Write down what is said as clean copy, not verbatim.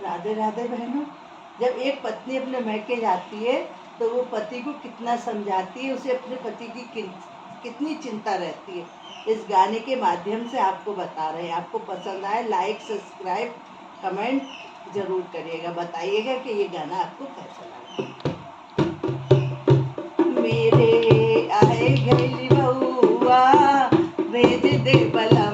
राधे राधे बहनों। जब एक पत्नी अपने मैके जाती है तो वो पति को कितना समझाती है, उसे अपने पति की कितनी चिंता रहती है। इस गाने के माध्यम से आपको बता रहे हैं। आपको पसंद आए लाइक सब्सक्राइब कमेंट जरूर करिएगा, बताइएगा कि ये गाना आपको कैसा लगा। मेरे आए गली बउआ भेज दे बला